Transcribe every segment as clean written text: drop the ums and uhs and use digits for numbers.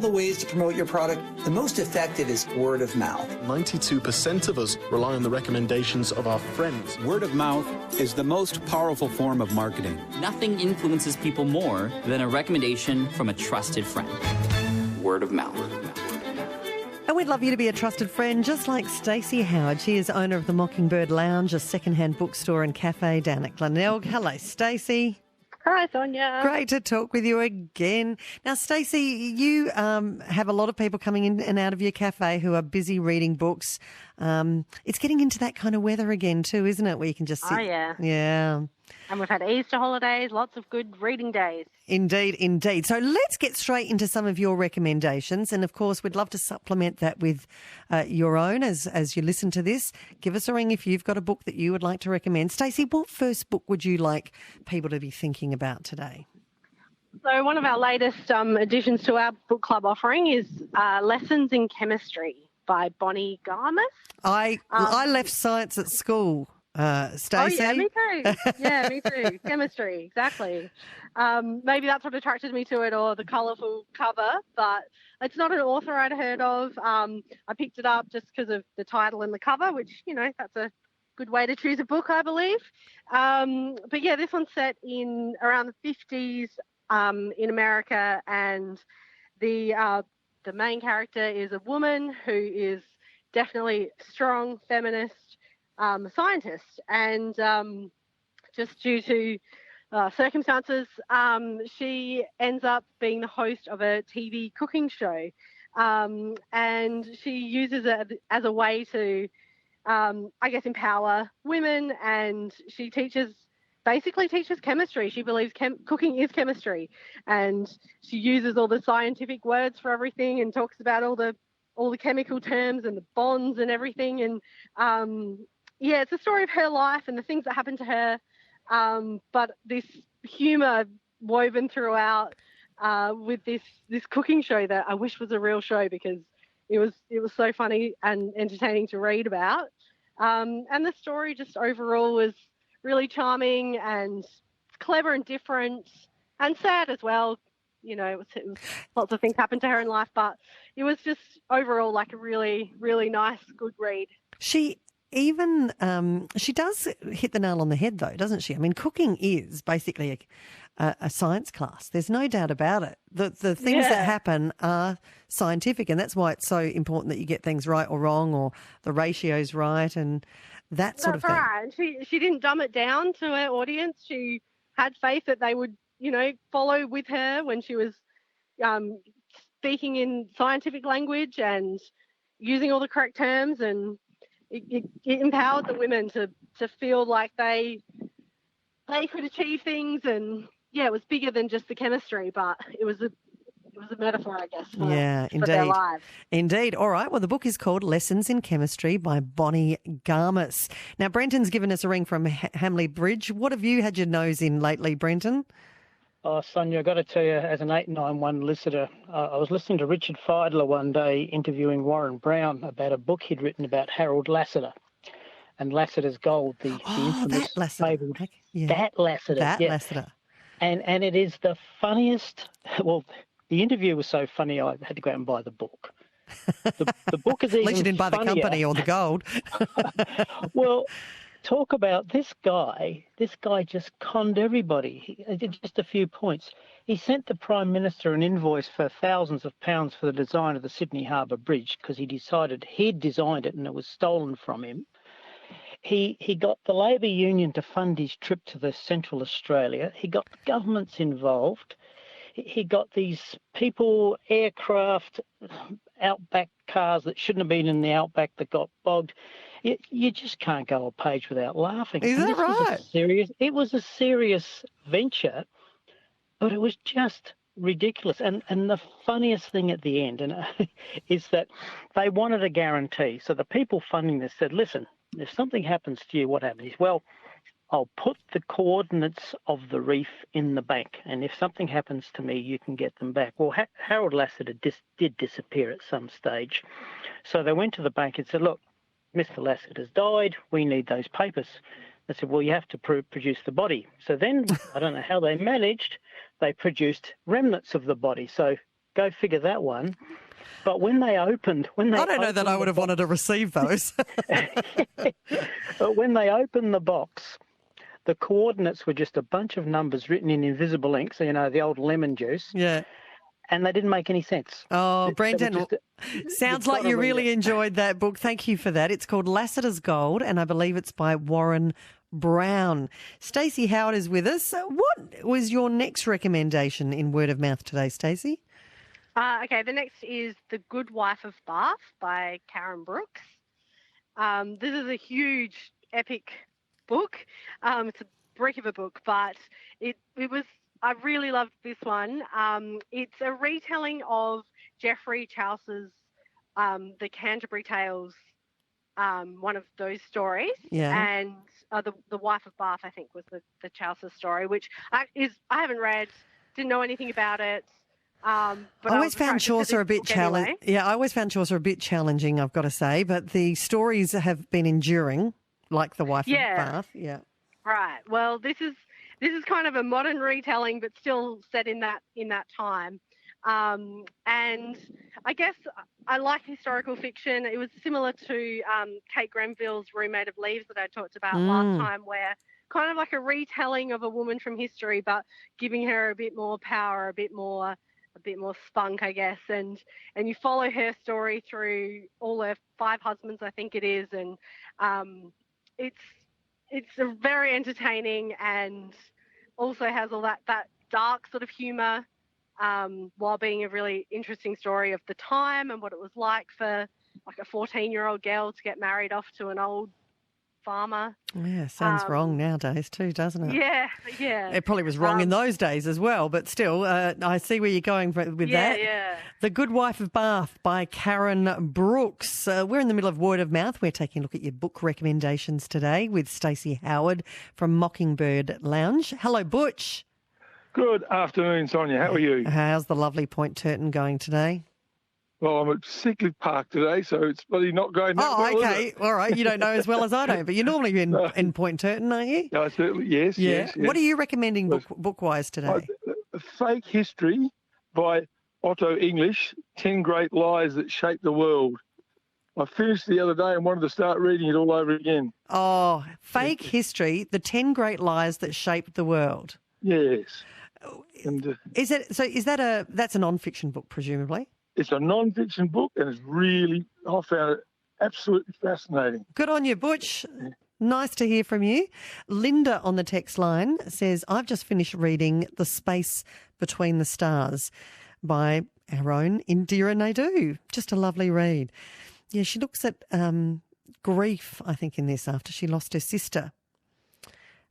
the ways to promote your product, the most effective is word of mouth. 92% of us rely on the recommendations of our friends. Word of mouth is the most powerful form of marketing. Nothing influences people more than a recommendation from a trusted friend. Word of mouth. And we'd love you to be a trusted friend, just like Stacey Howard. She is owner of the Mockingbird Lounge, a second-hand bookstore and cafe down at Glenelg. Hello, Stacey. Hi, Sonia. Great to talk with you again. Now, Stacey, you have a lot of people coming in and out of your cafe who are busy reading books. It's getting into that kind of weather again too, isn't it, where you can just sit? Oh, yeah. Yeah. And we've had Easter holidays, lots of good reading days. Indeed, indeed. So let's get straight into some of your recommendations. And, of course, we'd love to supplement that with your own as you listen to this. Give us a ring if you've got a book that you would like to recommend. Stacey, what first book would you like people to be thinking about today? So one of our latest additions to our book club offering is Lessons in Chemistry by Bonnie Garmus. I left science at school. Stacey? Oh, yeah, me too. Yeah, me too. Chemistry, exactly. Maybe that's what attracted me to it, or the colourful cover, but it's not an author I'd heard of. I picked it up just because of the title and the cover, which, that's a good way to choose a book, I believe. But, yeah, this one's set in around the 50s in America, and the main character is a woman who is definitely strong, feminist, scientist, and just due to circumstances, she ends up being the host of a TV cooking show, and she uses it as a way to, empower women, and she basically teaches chemistry. She believes cooking is chemistry, and she uses all the scientific words for everything and talks about all the chemical terms and the bonds and everything, and it's a story of her life and the things that happened to her, but this humour woven throughout with this cooking show that I wish was a real show, because it was so funny and entertaining to read about. And the story just overall was really charming and clever and different and sad as well. It was lots of things happened to her in life, but it was just overall like a really, really nice, good read. She does hit the nail on the head, though, doesn't she? I mean, cooking is basically a science class. There's no doubt about it. The things that happen are scientific, and that's why it's so important that you get things right or wrong, or the ratios right, and that sort of thing. That's right. She didn't dumb it down to her audience. She had faith that they would, follow with her when she was speaking in scientific language and using all the correct terms, and it empowered the women to feel like they could achieve things, and it was bigger than just the chemistry, but it was a metaphor, I guess, for their lives. Indeed. All right. Well, the book is called Lessons in Chemistry by Bonnie Garmus. Now, Brenton's given us a ring from Hamley Bridge. What have you had your nose in lately, Brenton? Oh, Sonia, I've got to tell you, as an 891 listener, I was listening to Richard Feidler one day interviewing Warren Brown about a book he'd written about Harold Lassiter and Lassiter's Gold, the infamous fabled. That Lassiter. And it is the funniest. Well, the interview was so funny I had to go out and buy the book. The book is even At least you didn't buy the company or the gold. Well, talk about this guy. This guy just conned everybody. He did just a few points. He sent the Prime Minister an invoice for thousands of pounds for the design of the Sydney Harbour Bridge, because he decided he'd designed it and it was stolen from him. He got the Labor Union to fund his trip to the Central Australia. He got the governments involved. He got these people, aircraft, outback cars that shouldn't have been in the outback that got bogged. You just can't go a page without laughing. Is that right? It was a serious venture, but it was just ridiculous. And the funniest thing at the end is that they wanted a guarantee. So the people funding this said, listen, if something happens to you, what happens? Well, I'll put the coordinates of the reef in the bank, and if something happens to me, you can get them back. Well, Harold Lassiter did disappear at some stage. So they went to the bank and said, look, Mr. Lassiter's died. We need those papers. They said, well, you have to produce the body. So then, I don't know how they managed, they produced remnants of the body. So Go figure that one. But when they opened, I don't know that I would have wanted to receive those. But when they opened the box, the coordinates were just a bunch of numbers written in invisible ink, so the old lemon juice. Yeah. And they didn't make any sense. Oh, It Brendan, was sounds you've like gotta you read really it. enjoyed that book. Thank you for that. It's called Lassiter's Gold, and I believe it's by Warren Brown. Stacey Howard is with us. What was your next recommendation in word of mouth today, Stacey? Okay, the next is The Good Wife of Bath by Karen Brooks. This is a huge, epic book. It's a brick of a book, but it was. I really loved this one. It's a retelling of Geoffrey Chaucer's The Canterbury Tales, one of those stories. Yeah. And the Wife of Bath, I think, was the Chaucer story, which I haven't read, didn't know anything about it. But I always found Chaucer a bit challenging. anyway. Yeah, I always found Chaucer a bit challenging, I've got to say, but the stories have been enduring, like The Wife Yeah. of Bath. Yeah. Right. Well, this is kind of a modern retelling, but still set in that time. And I guess I like historical fiction. It was similar to Kate Grenville's Roommate of Leaves that I talked about last time, where kind of like a retelling of a woman from history, but giving her a bit more power, a bit more spunk, I guess. And you follow her story through all her 5 husbands, I think it is, and it's a very entertaining and also has all that dark sort of humour, while being a really interesting story of the time and what it was like for like a 14-year-old girl to get married off to an old farmer. Yeah, sounds wrong nowadays too, doesn't it? Yeah. It probably was wrong in those days as well, but still, I see where you're going with that. Yeah. The Good Wife of Bath by Karen Brooks. We're in the middle of Word of Mouth. We're taking a look at your book recommendations today with Stacey Howard from Mockingbird Lounge. Hello, Butch. Good afternoon, Sonia. How are you? How's the lovely Point Turton going today? Well, I'm at Sickley Park today, so it's bloody not going that well, Okay. is it? All right. You don't know as well as I don't, but you're normally in Point Turton, aren't you? No, certainly, yes, Yeah. yes. What are you recommending book-wise today? Fake History by Otto English, 10 Great Lies That Shaped the World. I finished the other day and wanted to start reading it all over again. Oh, Fake History, the 10 Great Lies That Shaped the World. Yes. And that's a non-fiction book, presumably? it's a non-fiction book, and I found it absolutely fascinating. Good on you, Butch. Nice to hear from you. Linda on the text line says, I've just finished reading The Space Between the Stars by our own Indira Naidu. Just a lovely read. Yeah, she looks at grief, I think, in this after she lost her sister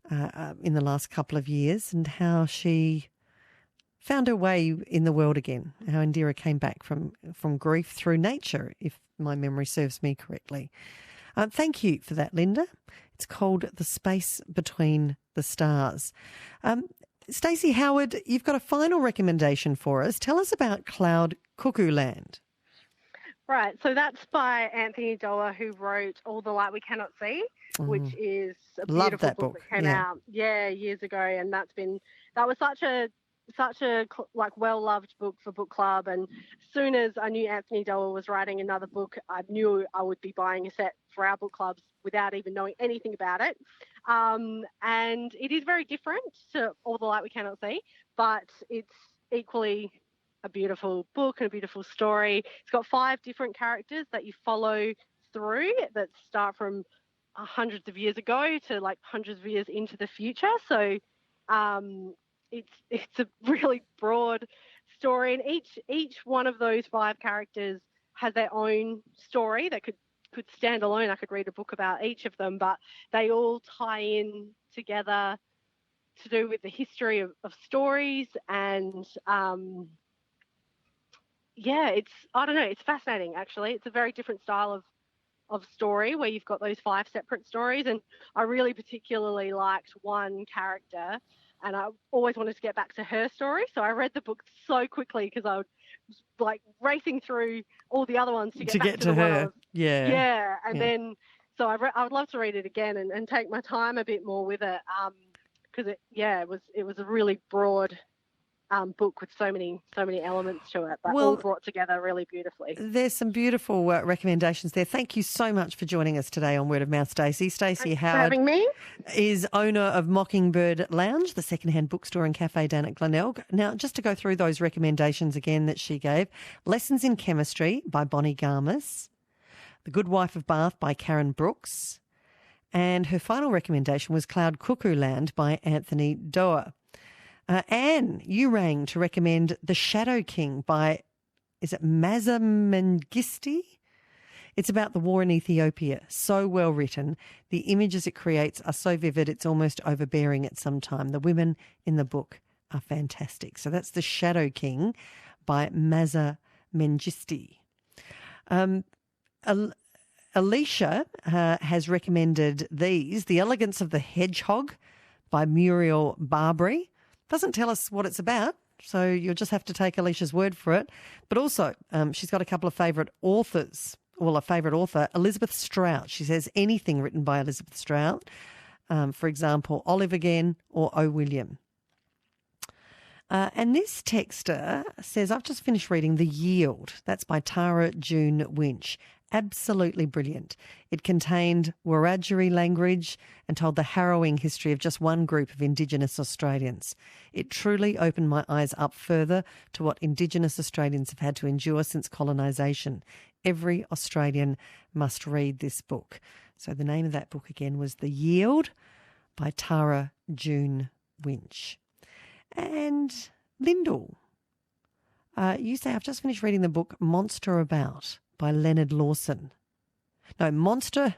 in the last couple of years, and how she found her way in the world again, how Indira came back from grief through nature, if my memory serves me correctly. Thank you for that, Linda. It's called The Space Between the Stars. Stacey Howard, you've got a final recommendation for us. Tell us about Cloud Cuckoo Land. Right, so that's by Anthony Doerr, who wrote All the Light We Cannot See, which is a Love beautiful that book book, that came yeah. out years ago, and that was such a like well-loved book for book club. And as soon as I knew Anthony Doerr was writing another book, I knew I would be buying a set for our book clubs without even knowing anything about it. And it is very different to All the Light We Cannot See, but it's equally a beautiful book and a beautiful story. It's got 5 different characters that you follow through that start from hundreds of years ago to like hundreds of years into the future. So it's a really broad story, and each one of those 5 characters has their own story that could stand alone. I could read a book about each of them, but they all tie in together to do with the history of stories. And it's fascinating, actually. It's a very different style of story where you've got those 5 separate stories, and I really particularly liked one character, and I always wanted to get back to her story, so I read the book so quickly because I was like racing through all the other ones to get back to the her. one I was- Yeah. and then so I would love to read it again and take my time a bit more with it, because it was a really broad book with so many elements to it, but Well, all brought together really beautifully. There's some beautiful recommendations there. Thank you so much for joining us today on Word of Mouth, Stacey. Stacey Thanks for Howard having me. is owner of Mockingbird Lounge, the secondhand bookstore and cafe down at Glenelg. Now, just to go through those recommendations again that she gave: Lessons in Chemistry by Bonnie Garmis, The Good Wife of Bath by Karen Brooks, and her final recommendation was Cloud Cuckoo Land by Anthony Doerr. Anne, you rang to recommend The Shadow King by, is it Mazza Mengistu? It's about the war in Ethiopia. So well written. The images it creates are so vivid, it's almost overbearing at some time. The women in the book are fantastic. So that's The Shadow King by Mazza Mengistu. Alicia has recommended these: The Elegance of the Hedgehog by Muriel Barbary. Doesn't tell us what it's about, so you'll just have to take Alicia's word for it. But also, she's got a couple of favourite authors. Well, a favourite author, Elizabeth Strout. She says anything written by Elizabeth Strout. For example, Olive Again or O. William. And this texter says, I've just finished reading The Yield. That's by Tara June Winch. Absolutely brilliant. It contained Wiradjuri language and told the harrowing history of just one group of Indigenous Australians. It truly opened my eyes up further to what Indigenous Australians have had to endure since colonisation. Every Australian must read this book. So the name of that book again was The Yield by Tara June Winch. And Lyndall, you say, I've just finished reading the book Monster About by Leonard Lawson. No, Monster,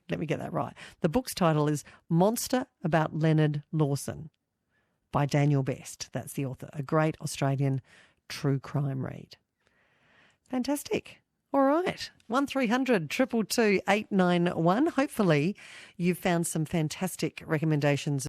let me get that right. The book's title is Monster About Leonard Lawson by Daniel Best. That's the author. A great Australian true crime read. Fantastic. All right. 1300 222 891. Hopefully you've found some fantastic recommendations